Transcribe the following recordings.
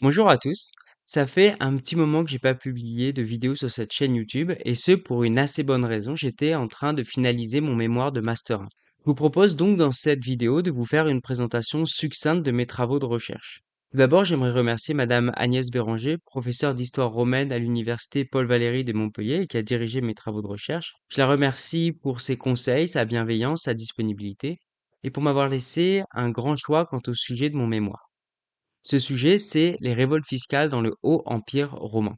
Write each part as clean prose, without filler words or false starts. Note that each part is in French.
Bonjour à tous. Ça fait un petit moment que j'ai pas publié de vidéo sur cette chaîne YouTube et ce pour une assez bonne raison. J'étais en train de finaliser mon mémoire de Master 1. Je vous propose donc dans cette vidéo de vous faire une présentation succincte de mes travaux de recherche. Tout d'abord, j'aimerais remercier Madame Agnès Béranger, professeure d'histoire romaine à l'université Paul Valéry de Montpellier et qui a dirigé mes travaux de recherche. Je la remercie pour ses conseils, sa bienveillance, sa disponibilité et pour m'avoir laissé un grand choix quant au sujet de mon mémoire. Ce sujet, c'est les révoltes fiscales dans le Haut Empire romain.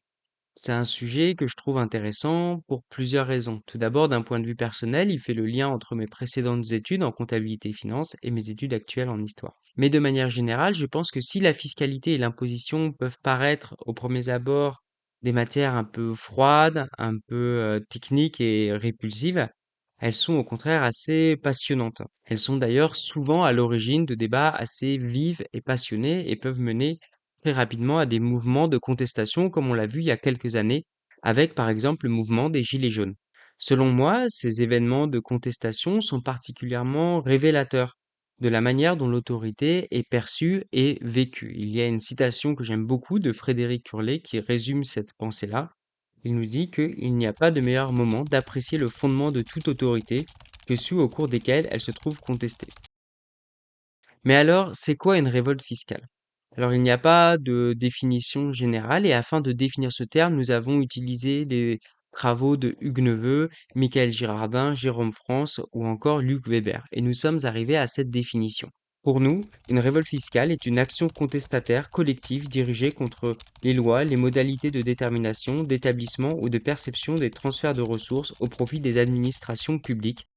C'est un sujet que je trouve intéressant pour plusieurs raisons. Tout d'abord, d'un point de vue personnel, il fait le lien entre mes précédentes études en comptabilité et finance et mes études actuelles en histoire. Mais de manière générale, je pense que si la fiscalité et l'imposition peuvent paraître au premier abord des matières un peu froides, un peu techniques et répulsives, elles sont au contraire assez passionnantes. Elles sont d'ailleurs souvent à l'origine de débats assez vifs et passionnés et peuvent mener très rapidement à des mouvements de contestation comme on l'a vu il y a quelques années avec par exemple le mouvement des Gilets jaunes. Selon moi, ces événements de contestation sont particulièrement révélateurs de la manière dont l'autorité est perçue et vécue. Il y a une citation que j'aime beaucoup de Frédéric Curlet qui résume cette pensée-là. Il nous dit qu'il n'y a pas de meilleur moment d'apprécier le fondement de toute autorité que ceux au cours desquels elle se trouve contestée. Mais alors, c'est quoi une révolte fiscale? Alors, il n'y a pas de définition générale et afin de définir ce terme, nous avons utilisé les travaux de Hugues Neveu, Michael Girardin, Jérôme France ou encore Luc Weber et nous sommes arrivés à cette définition. Pour nous, une révolte fiscale est une action contestataire collective dirigée contre les lois, les modalités de détermination, d'établissement ou de perception des transferts de ressources au profit des administrations publiques.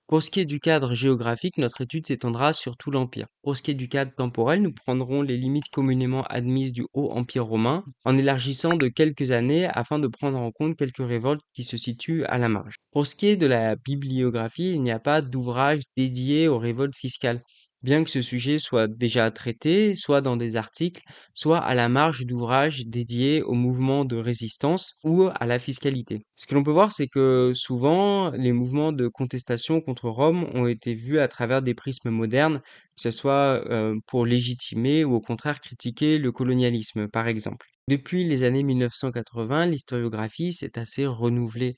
Pour ce qui est du cadre géographique, notre étude s'étendra sur tout l'Empire. Pour ce qui est du cadre temporel, nous prendrons les limites communément admises du Haut Empire romain en élargissant de quelques années afin de prendre en compte quelques révoltes qui se situent à la marge. Pour ce qui est de la bibliographie, il n'y a pas d'ouvrage dédié aux révoltes fiscales, bien que ce sujet soit déjà traité, soit dans des articles, soit à la marge d'ouvrages dédiés au mouvement de résistance ou à la fiscalité. Ce que l'on peut voir, c'est que souvent, les mouvements de contestation contre Rome ont été vus à travers des prismes modernes, que ce soit pour légitimer ou au contraire critiquer le colonialisme, par exemple. Depuis les années 1980, l'historiographie s'est assez renouvelée.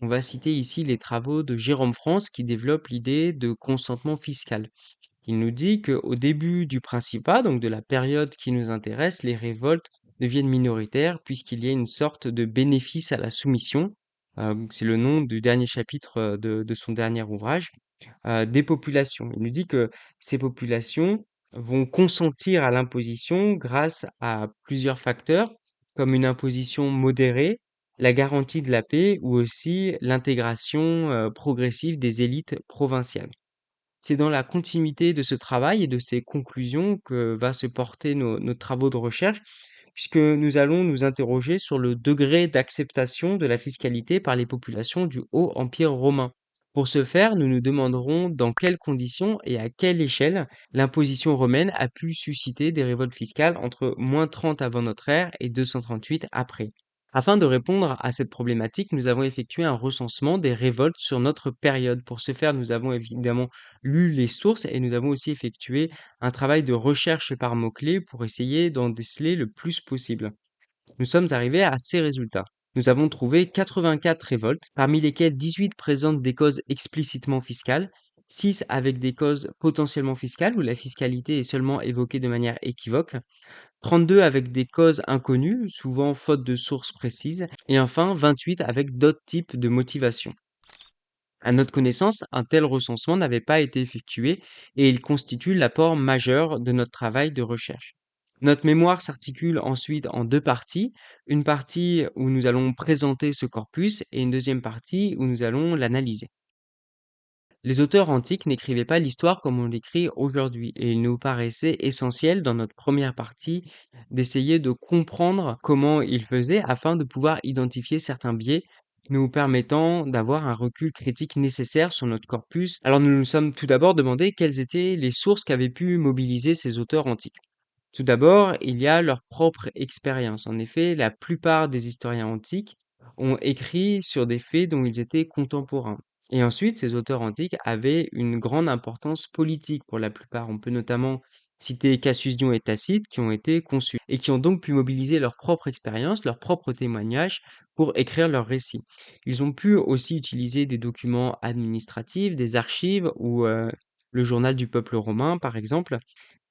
On va citer ici les travaux de Jérôme France qui développe l'idée de consentement fiscal. Il nous dit qu'au début du Principat, donc de la période qui nous intéresse, les révoltes deviennent minoritaires puisqu'il y a une sorte de bénéfice à la soumission. C'est le nom du dernier chapitre de son dernier ouvrage, des populations. Il nous dit que ces populations vont consentir à l'imposition grâce à plusieurs facteurs, comme une imposition modérée, la garantie de la paix ou aussi l'intégration progressive des élites provinciales. C'est dans la continuité de ce travail et de ces conclusions que va se porter nos travaux de recherche, puisque nous allons nous interroger sur le degré d'acceptation de la fiscalité par les populations du Haut Empire romain. Pour ce faire, nous nous demanderons dans quelles conditions et à quelle échelle l'imposition romaine a pu susciter des révoltes fiscales entre -30 avant notre ère et 238 après. Afin de répondre à cette problématique, nous avons effectué un recensement des révoltes sur notre période. Pour ce faire, nous avons évidemment lu les sources et nous avons aussi effectué un travail de recherche par mots-clés pour essayer d'en déceler le plus possible. Nous sommes arrivés à ces résultats. Nous avons trouvé 84 révoltes, parmi lesquelles 18 présentent des causes explicitement fiscales, 6 avec des causes potentiellement fiscales où la fiscalité est seulement évoquée de manière équivoque, 32 avec des causes inconnues, souvent faute de sources précises, et enfin 28 avec d'autres types de motivations. À notre connaissance, un tel recensement n'avait pas été effectué et il constitue l'apport majeur de notre travail de recherche. Notre mémoire s'articule ensuite en deux parties, une partie où nous allons présenter ce corpus et une deuxième partie où nous allons l'analyser. Les auteurs antiques n'écrivaient pas l'histoire comme on l'écrit aujourd'hui, et il nous paraissait essentiel dans notre première partie d'essayer de comprendre comment ils faisaient afin de pouvoir identifier certains biais nous permettant d'avoir un recul critique nécessaire sur notre corpus. Alors nous nous sommes tout d'abord demandé quelles étaient les sources qu'avaient pu mobiliser ces auteurs antiques. Tout d'abord, il y a leur propre expérience. En effet, la plupart des historiens antiques ont écrit sur des faits dont ils étaient contemporains. Et ensuite, ces auteurs antiques avaient une grande importance politique pour la plupart. On peut notamment citer Cassius Dio et Tacite, qui ont été consuls et qui ont donc pu mobiliser leur propre expérience, leurs propres témoignages pour écrire leurs récits. Ils ont pu aussi utiliser des documents administratifs, des archives ou le journal du peuple romain, par exemple,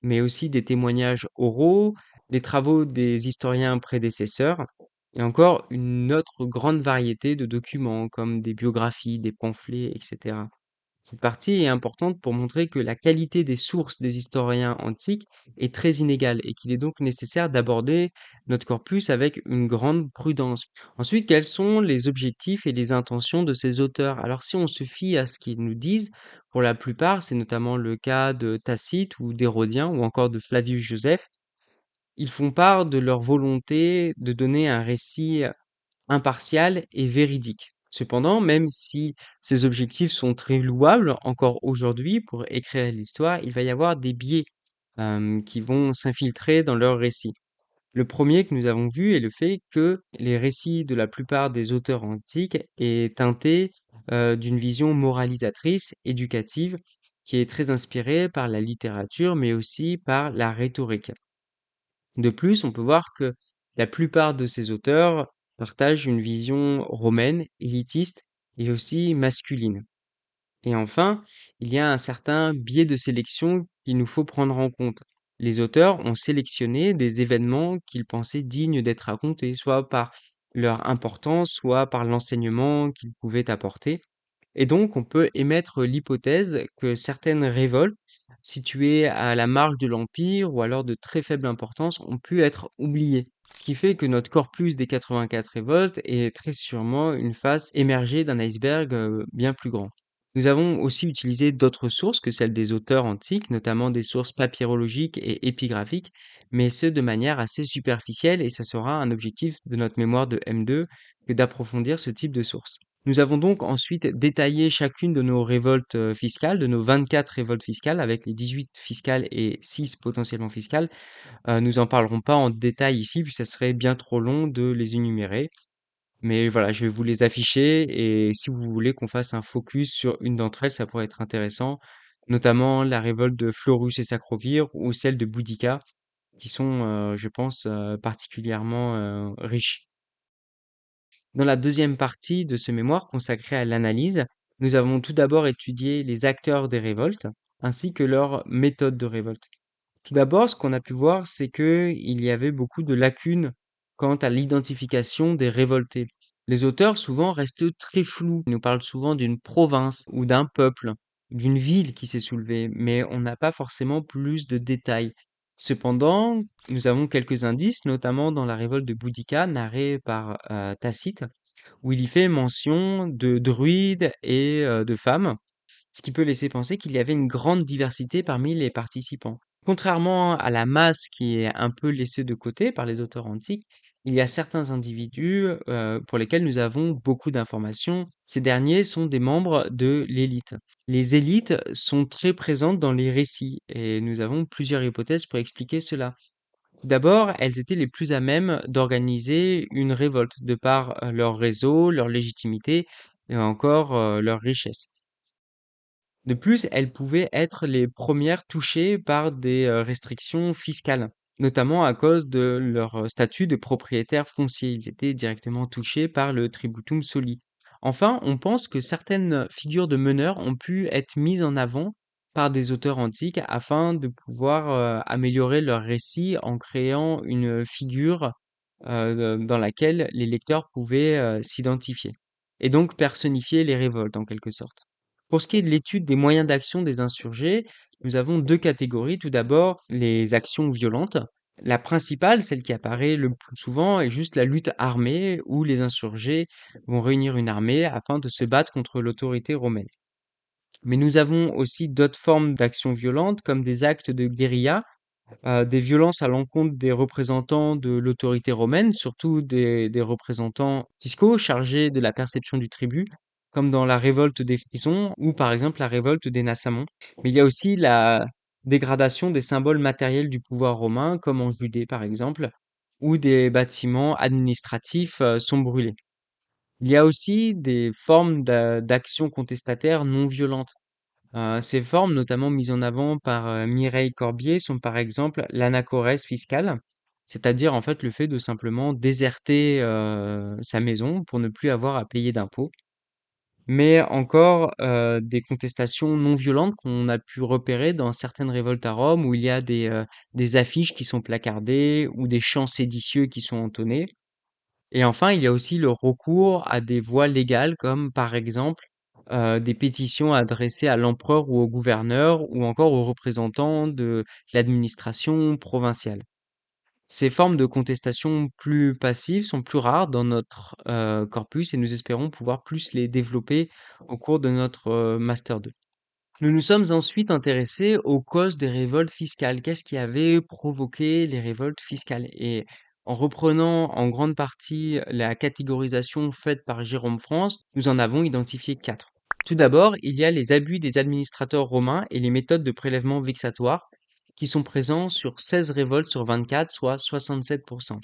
mais aussi des témoignages oraux, des travaux des historiens prédécesseurs, et encore une autre grande variété de documents comme des biographies, des pamphlets, etc. Cette partie est importante pour montrer que la qualité des sources des historiens antiques est très inégale et qu'il est donc nécessaire d'aborder notre corpus avec une grande prudence. Ensuite, quels sont les objectifs et les intentions de ces auteurs? Alors, si on se fie à ce qu'ils nous disent, pour la plupart, c'est notamment le cas de Tacite ou d'Hérodien ou encore de Flavius Joseph, ils font part de leur volonté de donner un récit impartial et véridique. Cependant, même si ces objectifs sont très louables encore aujourd'hui pour écrire l'histoire, il va y avoir des biais qui vont s'infiltrer dans leurs récits. Le premier que nous avons vu est le fait que les récits de la plupart des auteurs antiques est teinté d'une vision moralisatrice, éducative, qui est très inspirée par la littérature, mais aussi par la rhétorique. De plus, on peut voir que la plupart de ces auteurs partagent une vision romaine, élitiste et aussi masculine. Et enfin, il y a un certain biais de sélection qu'il nous faut prendre en compte. Les auteurs ont sélectionné des événements qu'ils pensaient dignes d'être racontés, soit par leur importance, soit par l'enseignement qu'ils pouvaient apporter. Et donc, on peut émettre l'hypothèse que certaines révoltes, situées à la marge de l'Empire ou alors de très faible importance, ont pu être oubliées. Ce qui fait que notre corpus des 84 révoltes est très sûrement une face émergée d'un iceberg bien plus grand. Nous avons aussi utilisé d'autres sources que celles des auteurs antiques, notamment des sources papyrologiques et épigraphiques, mais ce de manière assez superficielle et ce sera un objectif de notre mémoire de M2 que d'approfondir ce type de sources. Nous avons donc ensuite détaillé chacune de nos révoltes fiscales, de nos 24 révoltes fiscales, avec les 18 fiscales et 6 potentiellement fiscales. Nous en parlerons pas en détail ici, puis ça serait bien trop long de les énumérer. Mais voilà, je vais vous les afficher et si vous voulez qu'on fasse un focus sur une d'entre elles, ça pourrait être intéressant, notamment la révolte de Florus et Sacrovir ou celle de Boudica, qui sont, je pense, particulièrement riches. Dans la deuxième partie de ce mémoire consacré à l'analyse, nous avons tout d'abord étudié les acteurs des révoltes ainsi que leur méthode de révolte. Tout d'abord, ce qu'on a pu voir, c'est que il y avait beaucoup de lacunes quant à l'identification des révoltés. Les auteurs souvent restent très flous. Ils nous parlent souvent d'une province ou d'un peuple, d'une ville qui s'est soulevée, mais on n'a pas forcément plus de détails. Cependant, nous avons quelques indices, notamment dans la révolte de Boudica, narrée par Tacite, où il y fait mention de druides et de femmes, ce qui peut laisser penser qu'il y avait une grande diversité parmi les participants. Contrairement à la masse qui est un peu laissée de côté par les auteurs antiques, il y a certains individus pour lesquels nous avons beaucoup d'informations. Ces derniers sont des membres de l'élite. Les élites sont très présentes dans les récits et nous avons plusieurs hypothèses pour expliquer cela. Tout d'abord, elles étaient les plus à même d'organiser une révolte de par leur réseau, leur légitimité et encore leur richesse. De plus, elles pouvaient être les premières touchées par des restrictions fiscales, notamment à cause de leur statut de propriétaire foncier. Ils étaient directement touchés par le tributum soli. Enfin, on pense que certaines figures de meneurs ont pu être mises en avant par des auteurs antiques afin de pouvoir améliorer leur récit en créant une figure dans laquelle les lecteurs pouvaient s'identifier et donc personnifier les révoltes en quelque sorte. Pour ce qui est de l'étude des moyens d'action des insurgés, nous avons deux catégories. Tout d'abord, les actions violentes. La principale, celle qui apparaît le plus souvent, est juste la lutte armée où les insurgés vont réunir une armée afin de se battre contre l'autorité romaine. Mais nous avons aussi d'autres formes d'actions violentes comme des actes de guérilla, des violences à l'encontre des représentants de l'autorité romaine, surtout des représentants fiscaux chargés de la perception du tribut, comme dans la révolte des Frisons ou par exemple la révolte des Nassamons. Mais il y a aussi la dégradation des symboles matériels du pouvoir romain, comme en Judée par exemple, où des bâtiments administratifs sont brûlés. Il y a aussi des formes d'actions contestataires non violentes. Ces formes, notamment mises en avant par Mireille Corbier, sont par exemple l'anachorèse fiscale, c'est-à-dire en fait le fait de simplement déserter sa maison pour ne plus avoir à payer d'impôts. Mais encore des contestations non violentes qu'on a pu repérer dans certaines révoltes à Rome où il y a des affiches qui sont placardées ou des chants séditieux qui sont entonnés. Et enfin, il y a aussi le recours à des voies légales comme par exemple des pétitions adressées à l'empereur ou au gouverneur ou encore aux représentants de l'administration provinciale. Ces formes de contestation plus passives sont plus rares dans notre corpus et nous espérons pouvoir plus les développer au cours de notre Master 2. Nous nous sommes ensuite intéressés aux causes des révoltes fiscales. Qu'est-ce qui avait provoqué les révoltes fiscales? Et en reprenant en grande partie la catégorisation faite par Jérôme France, nous en avons identifié quatre. Tout d'abord, il y a les abus des administrateurs romains et les méthodes de prélèvement vexatoire qui sont présents sur 16 révoltes sur 24, soit 67%.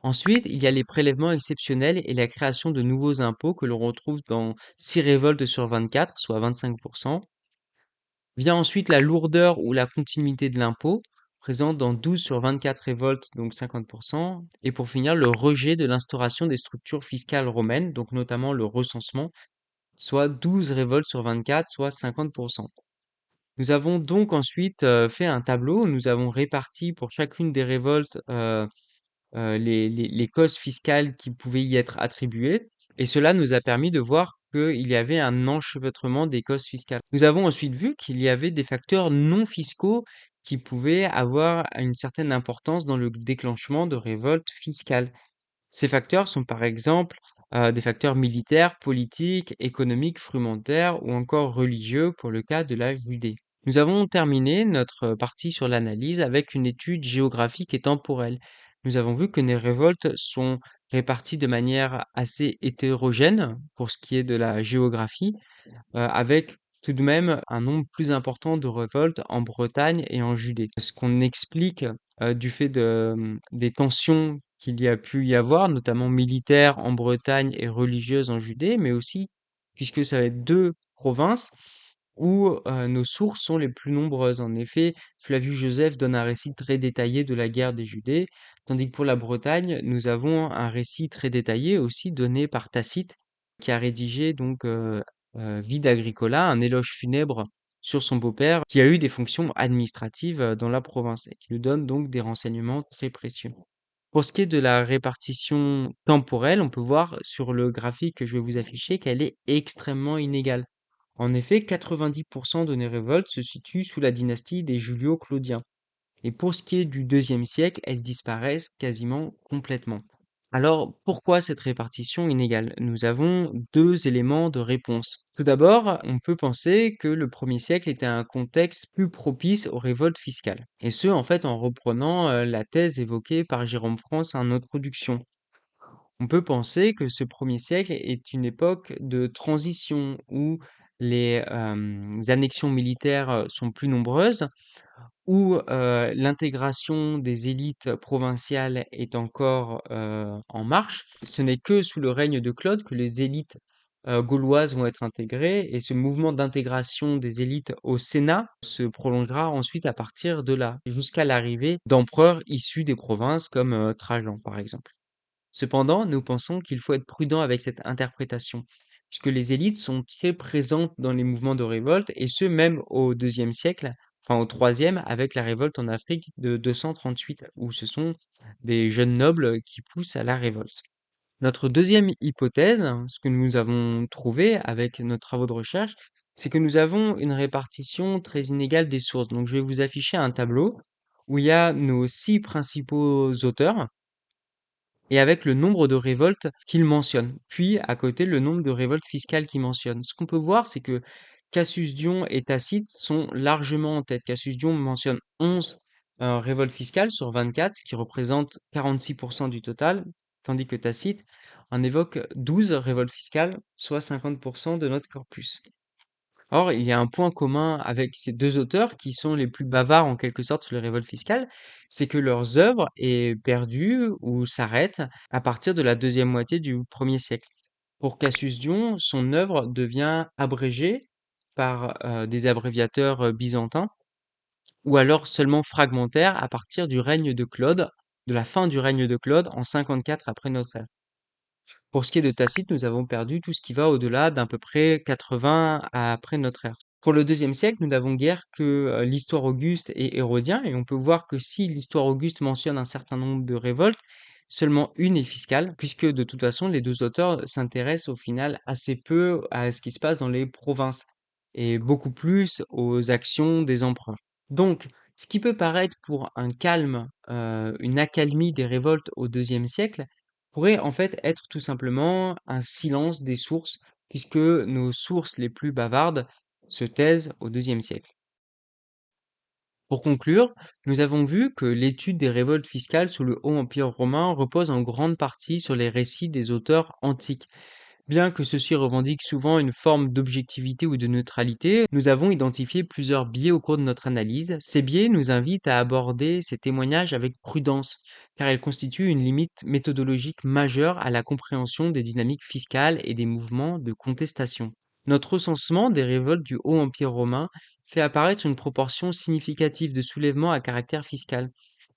Ensuite, il y a les prélèvements exceptionnels et la création de nouveaux impôts que l'on retrouve dans 6 révoltes sur 24, soit 25%. Vient ensuite la lourdeur ou la continuité de l'impôt, présente dans 12 sur 24 révoltes, donc 50%. Et pour finir, le rejet de l'instauration des structures fiscales romaines, donc notamment le recensement, soit 12 révoltes sur 24, soit 50%. Nous avons donc ensuite fait un tableau où nous avons réparti pour chacune des révoltes les causes fiscales qui pouvaient y être attribuées, et cela nous a permis de voir qu'il y avait un enchevêtrement des causes fiscales. Nous avons ensuite vu qu'il y avait des facteurs non fiscaux qui pouvaient avoir une certaine importance dans le déclenchement de révoltes fiscales. Ces facteurs sont par exemple des facteurs militaires, politiques, économiques, frumentaires ou encore religieux pour le cas de la Judée. Nous avons terminé notre partie sur l'analyse avec une étude géographique et temporelle. Nous avons vu que les révoltes sont réparties de manière assez hétérogène pour ce qui est de la géographie, avec tout de même un nombre plus important de révoltes en Bretagne et en Judée. Ce qu'on explique du fait des tensions qu'il y a pu y avoir, notamment militaires en Bretagne et religieuses en Judée, mais aussi puisque ça va être deux provinces où nos sources sont les plus nombreuses. En effet, Flavius Joseph donne un récit très détaillé de la guerre des Judées, tandis que pour la Bretagne, nous avons un récit très détaillé aussi donné par Tacite, qui a rédigé donc Vide Agricola, un éloge funèbre sur son beau-père, qui a eu des fonctions administratives dans la province et qui nous donne donc des renseignements très précieux. Pour ce qui est de la répartition temporelle, on peut voir sur le graphique que je vais vous afficher qu'elle est extrêmement inégale. En effet, 90% de nos révoltes se situent sous la dynastie des Julio-Claudiens. Et pour ce qui est du deuxième siècle, elles disparaissent quasiment complètement. Alors, pourquoi cette répartition inégale? Nous avons deux éléments de réponse. Tout d'abord, on peut penser que le premier siècle était un contexte plus propice aux révoltes fiscales. Et ce, en fait, en reprenant la thèse évoquée par Jérôme France en introduction. On peut penser que ce premier siècle est une époque de transition où les annexions militaires sont plus nombreuses, où l'intégration des élites provinciales est encore en marche. Ce n'est que sous le règne de Claude que les élites gauloises vont être intégrées, et ce mouvement d'intégration des élites au Sénat se prolongera ensuite à partir de là, jusqu'à l'arrivée d'empereurs issus des provinces comme Trajan par exemple. Cependant, nous pensons qu'il faut être prudent avec cette interprétation, puisque les élites sont très présentes dans les mouvements de révolte, et ce même au deuxième siècle, enfin au troisième, avec la révolte en Afrique de 238, où ce sont des jeunes nobles qui poussent à la révolte. Notre deuxième hypothèse, ce que nous avons trouvé avec nos travaux de recherche, c'est que nous avons une répartition très inégale des sources. Donc je vais vous afficher un tableau où il y a nos 6 principaux auteurs, et avec le nombre de révoltes qu'il mentionne. Puis, à côté, le nombre de révoltes fiscales qu'il mentionne. Ce qu'on peut voir, c'est que Cassius Dion et Tacite sont largement en tête. Cassius Dion mentionne 11 révoltes fiscales sur 24, ce qui représente 46% du total, tandis que Tacite en évoque 12 révoltes fiscales, soit 50% de notre corpus. Or, il y a un point commun avec ces deux auteurs qui sont les plus bavards en quelque sorte sur les révoltes fiscales, c'est que leurs œuvres est perdues ou s'arrêtent à partir de la deuxième moitié du premier siècle. Pour Cassius Dion, son œuvre devient abrégée par des abréviateurs byzantins, ou alors seulement fragmentaires à partir du règne de Claude, de la fin du règne de Claude en 54 après notre ère. Pour ce qui est de Tacite, nous avons perdu tout ce qui va au-delà d'à peu près 80 après notre ère. Pour le deuxième siècle, nous n'avons guère que l'histoire Auguste et Hérodien, et on peut voir que si l'histoire Auguste mentionne un certain nombre de révoltes, seulement une est fiscale, puisque de toute façon, les deux auteurs s'intéressent au final assez peu à ce qui se passe dans les provinces, et beaucoup plus aux actions des empereurs. Donc, ce qui peut paraître pour un calme, une accalmie des révoltes au deuxième siècle, pourrait en fait être tout simplement un silence des sources, puisque nos sources les plus bavardes se taisent au deuxième siècle. Pour conclure, nous avons vu que l'étude des révoltes fiscales sous le Haut Empire romain repose en grande partie sur les récits des auteurs antiques. Bien que ceux-ci revendiquent souvent une forme d'objectivité ou de neutralité, nous avons identifié plusieurs biais au cours de notre analyse. Ces biais nous invitent à aborder ces témoignages avec prudence, car ils constituent une limite méthodologique majeure à la compréhension des dynamiques fiscales et des mouvements de contestation. Notre recensement des révoltes du Haut Empire romain fait apparaître une proportion significative de soulèvements à caractère fiscal.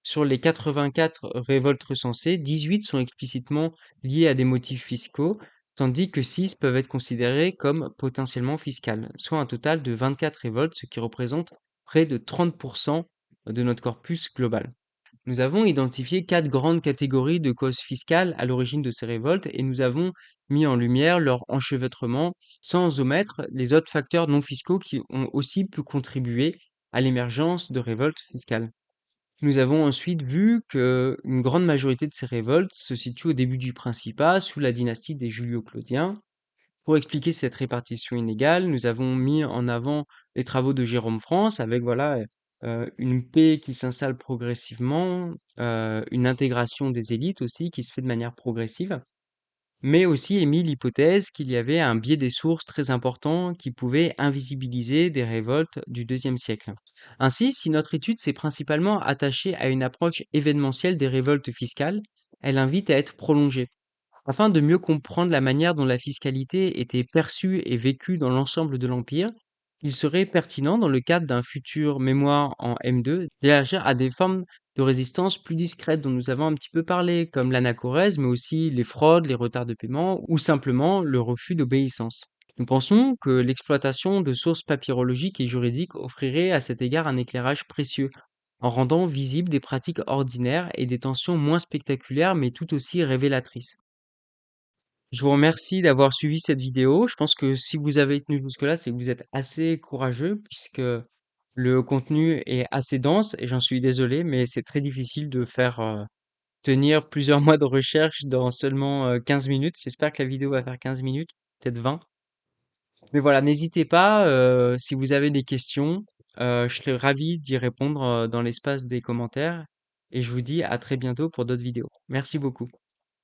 Sur les 84 révoltes recensées, 18 sont explicitement liées à des motifs fiscaux, tandis que 6 peuvent être considérées comme potentiellement fiscales, soit un total de 24 révoltes, ce qui représente près de 30% de notre corpus global. Nous avons identifié 4 grandes catégories de causes fiscales à l'origine de ces révoltes et nous avons mis en lumière leur enchevêtrement sans omettre les autres facteurs non fiscaux qui ont aussi pu contribuer à l'émergence de révoltes fiscales. Nous avons ensuite vu que une grande majorité de ces révoltes se situe au début du Principat, sous la dynastie des Julio-Claudiens. Pour expliquer cette répartition inégale, nous avons mis en avant les travaux de Jérôme France avec voilà une paix qui s'installe progressivement, une intégration des élites aussi qui se fait de manière progressive, mais aussi émis l'hypothèse qu'il y avait un biais des sources très important qui pouvait invisibiliser des révoltes du deuxième siècle. Ainsi, si notre étude s'est principalement attachée à une approche événementielle des révoltes fiscales, elle invite à être prolongée. Afin de mieux comprendre la manière dont la fiscalité était perçue et vécue dans l'ensemble de l'Empire, il serait pertinent, dans le cadre d'un futur mémoire en M2, d'élargir à des formes de résistance plus discrètes dont nous avons un petit peu parlé, comme l'anachorèse, mais aussi les fraudes, les retards de paiement ou simplement le refus d'obéissance. Nous pensons que l'exploitation de sources papyrologiques et juridiques offrirait à cet égard un éclairage précieux, en rendant visibles des pratiques ordinaires et des tensions moins spectaculaires mais tout aussi révélatrices. Je vous remercie d'avoir suivi cette vidéo. Je pense que si vous avez tenu jusque-là, c'est que vous êtes assez courageux puisque le contenu est assez dense et j'en suis désolé, mais c'est très difficile de faire tenir plusieurs mois de recherche dans seulement 15 minutes. J'espère que la vidéo va faire 15 minutes, peut-être 20. Mais voilà, n'hésitez pas, si vous avez des questions, je serai ravi d'y répondre dans l'espace des commentaires et je vous dis à très bientôt pour d'autres vidéos. Merci beaucoup.